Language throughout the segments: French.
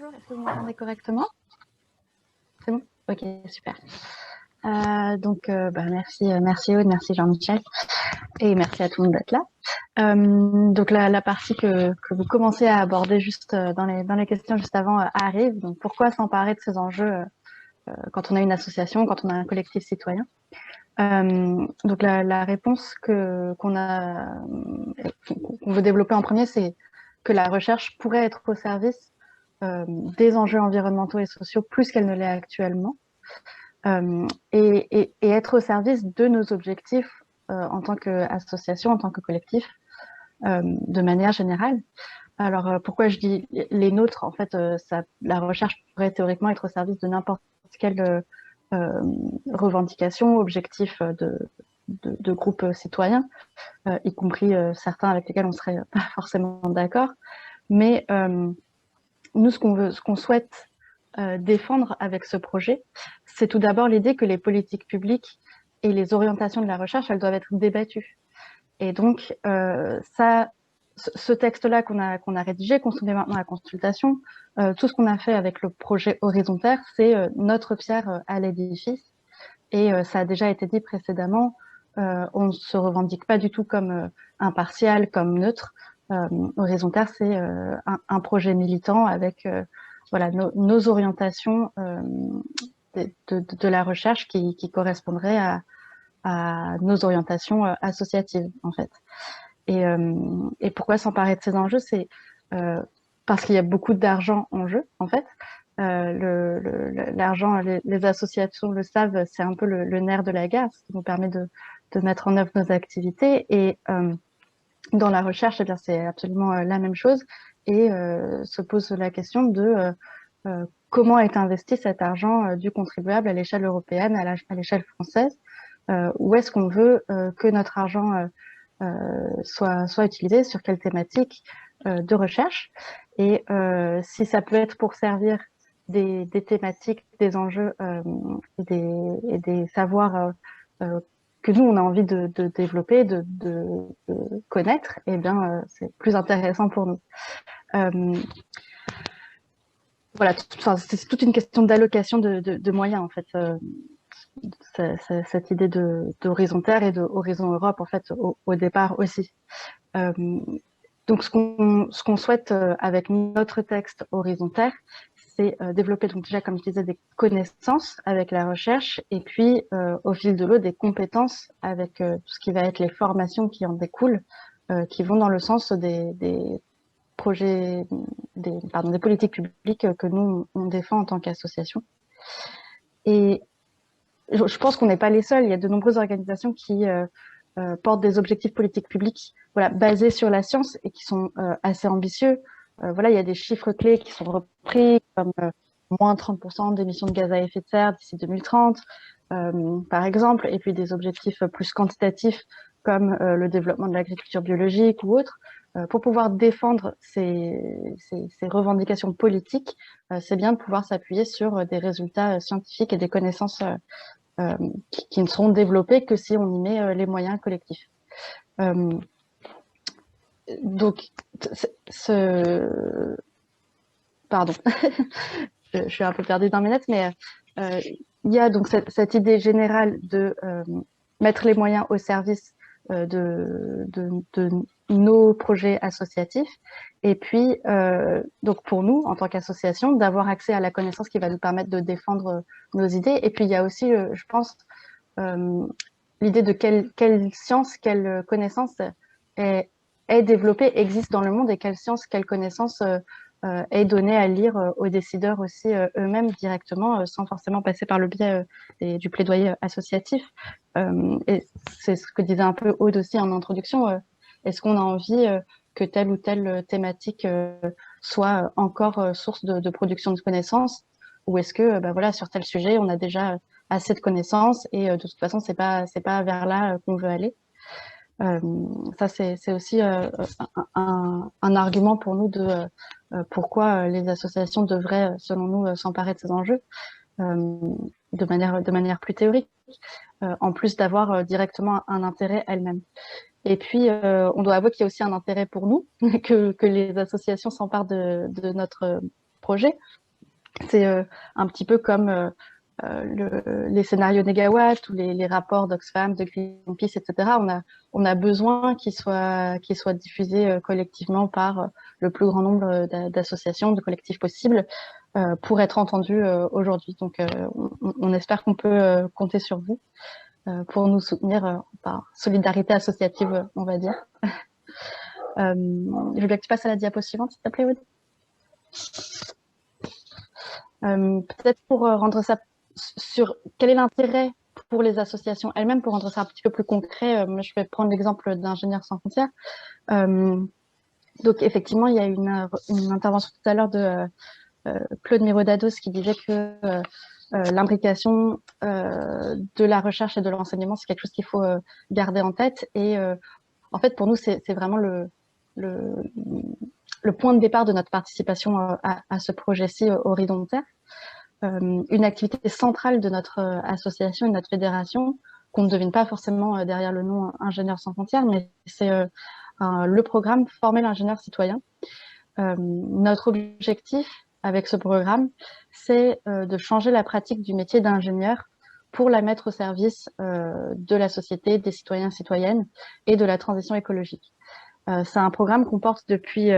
bonjour, est-ce que vous m'entendez correctement? C'est bon? Ok, super. Merci Aude, merci Jean-Michel, et merci à tout le monde d'être là. Donc la partie que vous commencez à aborder juste dans les questions juste avant arrive. Donc pourquoi s'emparer de ces enjeux quand on a une association, quand on a un collectif citoyen? Donc la réponse qu'on veut développer en premier, c'est que la recherche pourrait être au service des enjeux environnementaux et sociaux plus qu'elle ne l'est actuellement, et être au service de nos objectifs en tant qu'association, en tant que collectif, de manière générale. Alors pourquoi je dis les nôtres? En fait, la recherche pourrait théoriquement être au service de n'importe quelle revendication, objectif de groupes citoyens, y compris certains avec lesquels on serait pas forcément d'accord. Mais nous, ce qu'on souhaite défendre avec ce projet, c'est tout d'abord l'idée que les politiques publiques et les orientations de la recherche, elles doivent être débattues. Et donc, ce texte-là qu'on a rédigé, qu'on soumet maintenant à la consultation, tout ce qu'on a fait avec le projet Horizontaire, c'est notre pierre à l'édifice. Et ça a déjà été dit précédemment, on ne se revendique pas du tout comme impartial, comme neutre. Horizontaire, c'est un projet militant avec voilà, nos orientations de la recherche qui correspondraient à nos orientations associatives, en fait. Et pourquoi s'emparer de ces enjeux? C'est parce qu'il y a beaucoup d'argent en jeu, en fait. L'argent, les associations le savent, c'est un peu le nerf de la guerre, ce qui nous permet de mettre en œuvre nos activités. Et dans la recherche, eh bien, c'est absolument la même chose. Et se pose la question de comment est investi cet argent du contribuable à l'échelle européenne, à l'échelle française. Où est-ce qu'on veut que notre argent soit utilisé, sur quelle thématique de recherche, et si ça peut être pour servir des thématiques, des enjeux et des savoirs que nous, on a envie de développer, de connaître, et bien, c'est plus intéressant pour nous. Voilà, c'est toute une question d'allocation de moyens, en fait. Cette idée d'horizontaire et de Horizon Europe, en fait, au départ aussi. Donc, ce qu'on souhaite avec notre texte horizontaire, c'est développer, donc déjà, comme je disais, des connaissances avec la recherche, et puis, au fil de l'eau, des compétences avec tout ce qui va être les formations qui en découlent, qui vont dans le sens des projets, des politiques publiques que nous, on défend en tant qu'association. Et je pense qu'on n'est pas les seuls. Il y a de nombreuses organisations qui portent des objectifs politiques publics, voilà, basés sur la science et qui sont assez ambitieux. Voilà, il y a des chiffres clés qui sont repris, comme moins 30% d'émissions de gaz à effet de serre d'ici 2030, par exemple, et puis des objectifs plus quantitatifs comme le développement de l'agriculture biologique ou autre. Pour pouvoir défendre ces revendications politiques, c'est bien de pouvoir s'appuyer sur des résultats scientifiques et des connaissances qui ne seront développés que si on y met les moyens collectifs. Donc, pardon, je suis un peu perdue dans mes notes, mais il y a donc cette idée générale de mettre les moyens au service de nos projets associatifs, et puis donc pour nous en tant qu'association d'avoir accès à la connaissance qui va nous permettre de défendre nos idées. Et puis il y a aussi je pense l'idée de quelle science, quelle connaissance est développée, existe dans le monde, et quelle science, quelle connaissance est donnée à lire aux décideurs aussi eux-mêmes directement, sans forcément passer par le biais du plaidoyer associatif. Et c'est ce que disait un peu Aude aussi en introduction. Est-ce qu'on a envie que telle ou telle thématique soit encore source de production de connaissances, ou est-ce que voilà, sur tel sujet on a déjà assez de connaissances et de toute façon c'est pas vers là qu'on veut aller. Ça c'est aussi un argument pour nous de pourquoi les associations devraient, selon nous, s'emparer de ces enjeux de manière plus théorique, en plus d'avoir directement un intérêt elles-mêmes. Et puis, on doit avouer qu'il y a aussi un intérêt pour nous que les associations s'emparent de notre projet. C'est un petit peu comme les scénarios Négawatt ou les rapports d'Oxfam, de Greenpeace, etc. On a besoin qu'ils soient diffusés collectivement par le plus grand nombre d'associations, de collectifs possibles pour être entendus aujourd'hui. Donc, on espère qu'on peut compter sur vous pour nous soutenir par solidarité associative, on va dire. Je veux bien que tu passes à la diapo suivante, s'il te plaît, Aude. Peut-être pour rendre ça sur quel est l'intérêt pour les associations elles-mêmes, pour rendre ça un petit peu plus concret, je vais prendre l'exemple d'Ingénieurs sans frontières. Donc effectivement, il y a une intervention tout à l'heure de Claude Mirodados qui disait que l'imbrication de la recherche et de l'enseignement, c'est quelque chose qu'il faut garder en tête. Et en fait, pour nous, c'est vraiment le point de départ de notre participation à ce projet-ci horizontaire. Une activité centrale de notre association et de notre fédération, qu'on ne devine pas forcément derrière le nom Ingénieurs sans frontières, mais c'est le programme Former l'ingénieur citoyen. Notre objectif avec ce programme, c'est de changer la pratique du métier d'ingénieur pour la mettre au service de la société, des citoyens et citoyennes et de la transition écologique. C'est un programme qu'on porte depuis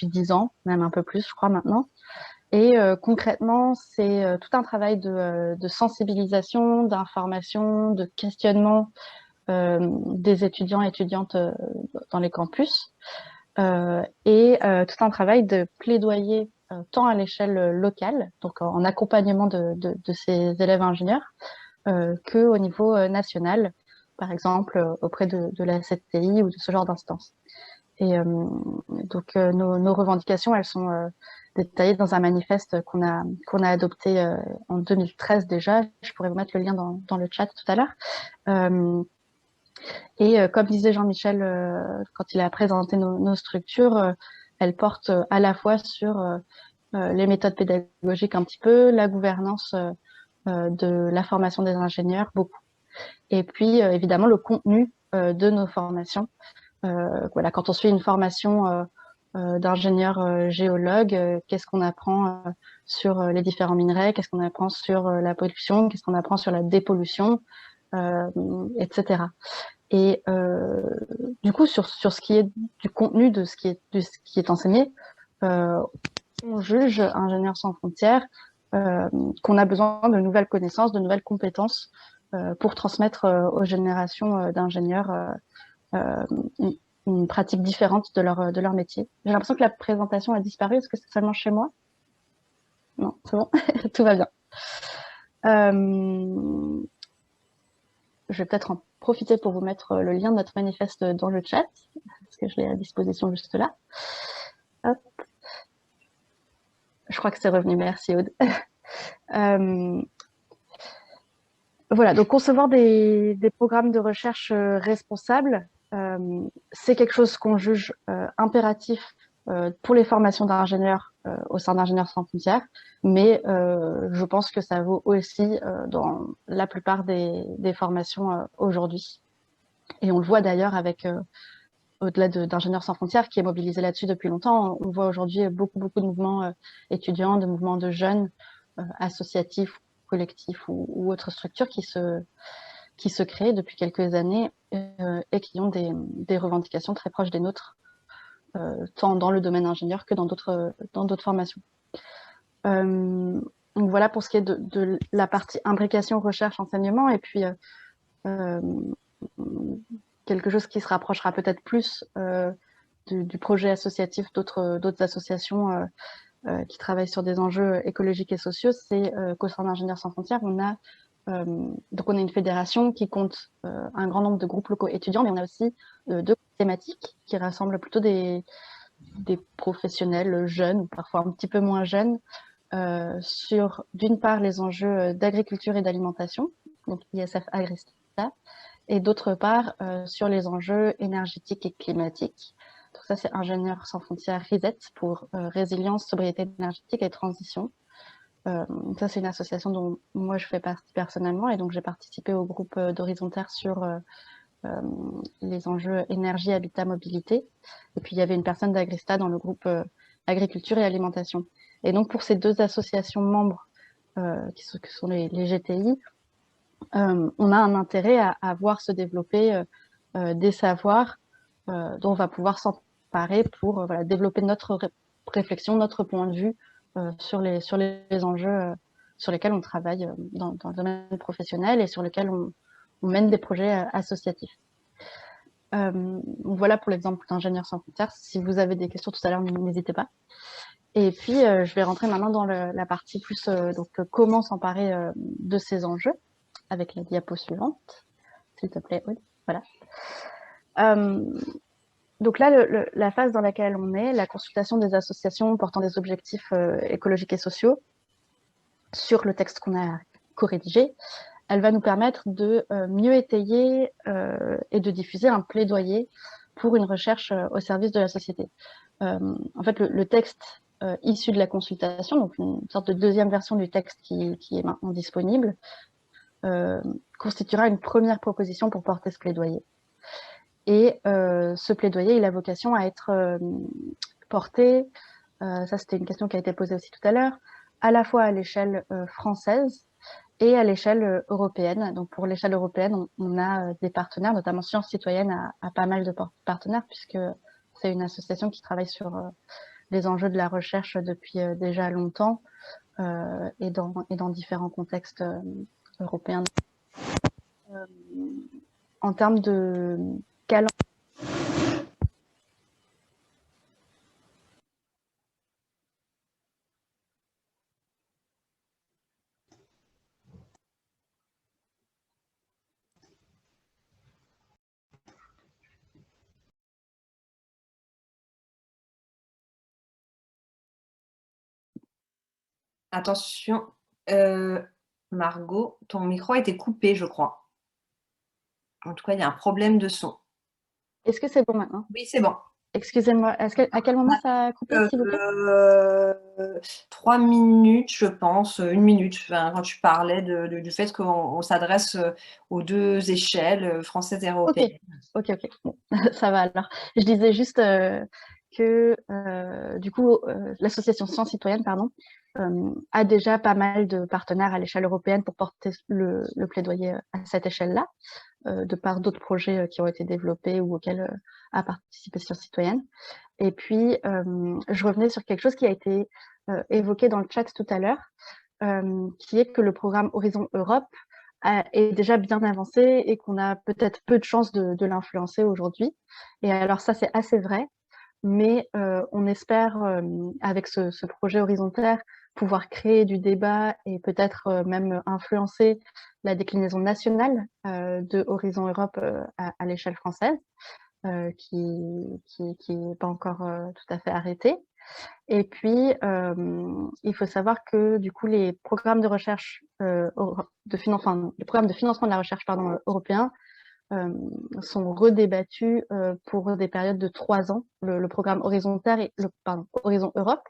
10 ans, même un peu plus, je crois, maintenant. Et concrètement, c'est tout un travail de sensibilisation, d'information, de questionnement des étudiants et étudiantes dans les campus, et tout un travail de plaidoyer tant à l'échelle locale, donc en accompagnement de ces élèves ingénieurs, qu'au niveau national, par exemple auprès de la CTI ou de ce genre d'instances. Et donc nos revendications, elles sont détaillées dans un manifeste qu'on a adopté en 2013 déjà. Je pourrais vous mettre le lien dans le chat tout à l'heure. Et comme disait Jean-Michel quand il a présenté nos structures, elles portent à la fois sur les méthodes pédagogiques un petit peu, la gouvernance de la formation des ingénieurs, beaucoup. Et puis évidemment le contenu de nos formations. Voilà, quand on suit une formation d'ingénieur géologue, qu'est-ce qu'on apprend sur les différents minerais, qu'est-ce qu'on apprend sur la pollution, qu'est-ce qu'on apprend sur la dépollution, etc. Et du coup, sur ce qui est du contenu de ce qui est enseigné, on juge Ingénieurs sans frontières qu'on a besoin de nouvelles connaissances, de nouvelles compétences pour transmettre aux générations d'ingénieurs une pratique différente de leur métier. J'ai l'impression que la présentation a disparu. Est-ce que c'est seulement chez moi? Non, c'est bon, tout va bien. Je vais peut-être en profiter pour vous mettre le lien de notre manifeste dans le chat, parce que je l'ai à disposition juste là. Hop. Je crois que c'est revenu. Merci, Aude. Voilà, donc concevoir des programmes de recherche responsables, c'est quelque chose qu'on juge impératif pour les formations d'ingénieurs au sein d'Ingénieurs sans frontières, mais je pense que ça vaut aussi dans la plupart des formations aujourd'hui. Et on le voit d'ailleurs avec, au-delà d'Ingénieurs sans frontières, qui est mobilisé là-dessus depuis longtemps, on voit aujourd'hui beaucoup de mouvements étudiants, de mouvements de jeunes, associatifs, collectifs ou autres structures qui se créent depuis quelques années et qui ont des revendications très proches des nôtres, tant dans le domaine ingénieur que dans d'autres formations. Donc voilà pour ce qui est de la partie imbrication, recherche, enseignement, et puis quelque chose qui se rapprochera peut-être plus du projet associatif d'autres associations qui travaillent sur des enjeux écologiques et sociaux, c'est qu'au sein d'Ingénieurs sans frontières, on a une fédération qui compte un grand nombre de groupes locaux étudiants, mais on a aussi deux thématiques qui rassemblent plutôt des professionnels jeunes, ou parfois un petit peu moins jeunes, sur d'une part les enjeux d'agriculture et d'alimentation, donc ISF Agrista, et d'autre part sur les enjeux énergétiques et climatiques. Donc ça, c'est Ingénieurs sans frontières RISET pour résilience, sobriété énergétique et transition. Ça, c'est une association dont moi je fais partie personnellement, et donc j'ai participé au groupe d'Horizontaire sur les enjeux énergie, habitat, mobilité. Et puis il y avait une personne d'Agrista dans le groupe agriculture et alimentation. Et donc, pour ces 2 associations membres, qui sont les GTI, on a un intérêt à voir se développer des savoirs dont on va pouvoir s'emparer pour voilà, développer notre réflexion, notre point de vue sur les enjeux sur lesquels on travaille dans le domaine professionnel et sur lesquels on mène des projets associatifs. Voilà pour l'exemple d'Ingénieurs sans frontières. Si vous avez des questions tout à l'heure, n'hésitez pas. Et puis, je vais rentrer maintenant dans la partie plus comment s'emparer de ces enjeux avec la diapo suivante, s'il te plaît. Oui, voilà. Donc là, la phase dans laquelle on est, la consultation des associations portant des objectifs écologiques et sociaux sur le texte qu'on a co-rédigé, elle va nous permettre de mieux étayer et de diffuser un plaidoyer pour une recherche au service de la société. En fait, le texte issu de la consultation, donc une sorte de deuxième version du texte qui est maintenant disponible, constituera une première proposition pour porter ce plaidoyer. Et ce plaidoyer, il a vocation à être porté, ça c'était une question qui a été posée aussi tout à l'heure, à la fois à l'échelle française et à l'échelle européenne. Donc pour l'échelle européenne, on a des partenaires, notamment Sciences Citoyennes a pas mal de partenaires, puisque c'est une association qui travaille sur les enjeux de la recherche depuis déjà longtemps et dans différents contextes européens. En termes de calendrier, Attention, Margot, ton micro a été coupé, je crois. En tout cas, il y a un problème de son. est-ce que c'est bon maintenant? Oui, c'est bon. Excusez-moi, à quel moment ça a coupé, s'il vous plaît? 3 minutes, je pense, 1 minute, enfin, quand tu parlais du fait qu'on s'adresse aux 2 échelles, française et européenne. Ok. Bon, ça va alors. Je disais juste que du coup, l'association Sciences Citoyennes, pardon, a déjà pas mal de partenaires à l'échelle européenne pour porter le plaidoyer à cette échelle-là, de par d'autres projets qui ont été développés ou auxquels a participé Sciences Citoyennes. Et puis, je revenais sur quelque chose qui a été évoqué dans le chat tout à l'heure, qui est que le programme Horizon Europe est déjà bien avancé et qu'on a peut-être peu de chances de l'influencer aujourd'hui. Et alors ça, c'est assez vrai, mais on espère, avec ce projet horizontaire, pouvoir créer du débat et peut-être même influencer la déclinaison nationale de Horizon Europe à l'échelle française, qui n'est pas encore tout à fait arrêtée. Et puis, il faut savoir que du coup, les programmes de recherche les programmes de financement de la recherche européens sont redébattus pour des périodes de 3 ans. Le programme horizontaire et Horizon Europe,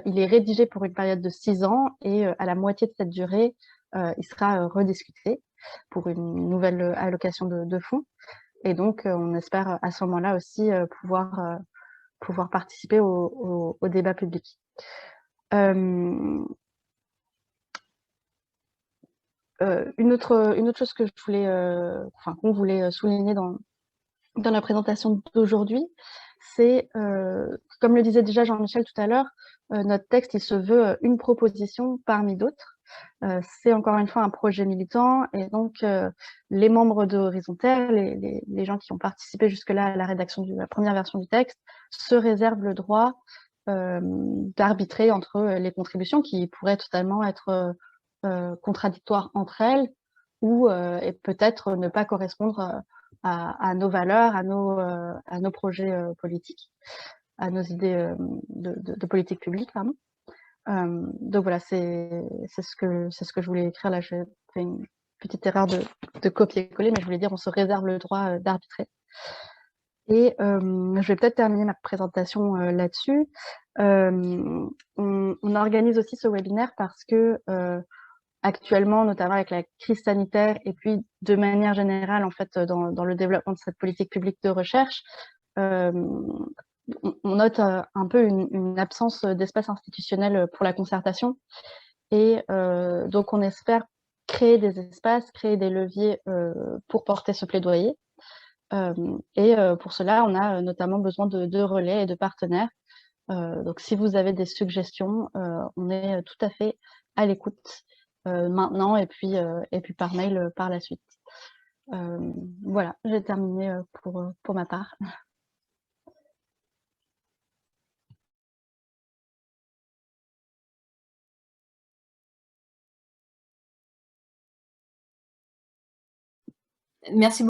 il est rédigé pour une période de 6 ans et à la moitié de cette durée, il sera rediscuté pour une nouvelle allocation de fonds. Et donc, on espère à ce moment-là aussi pouvoir participer au débat public. Une autre chose que qu'on voulait souligner dans la présentation d'aujourd'hui, c'est, comme le disait déjà Jean-Michel tout à l'heure, notre texte, il se veut une proposition parmi d'autres. C'est encore une fois un projet militant et donc les membres de Horizontaire, les gens qui ont participé jusque-là à la rédaction de la première version du texte, se réservent le droit d'arbitrer entre les contributions qui pourraient totalement être contradictoires entre elles ou et peut-être ne pas correspondre à nos valeurs, à nos projets politiques, à nos idées de politique publique, pardon. Donc voilà, c'est ce que je voulais écrire là. J'ai fait une petite erreur de copier-coller, mais je voulais dire on se réserve le droit d'arbitrer. Et je vais peut-être terminer ma présentation là-dessus. On organise aussi ce webinaire parce que actuellement, notamment avec la crise sanitaire et puis de manière générale, en fait, dans le développement de cette politique publique de recherche, on note un peu une absence d'espace institutionnel pour la concertation. Et donc, on espère créer des espaces, créer des leviers pour porter ce plaidoyer. Et pour cela, on a notamment besoin de relais et de partenaires. Donc, si vous avez des suggestions, on est tout à fait à l'écoute maintenant et puis par mail par la suite. Voilà, j'ai terminé pour ma part. Merci beaucoup.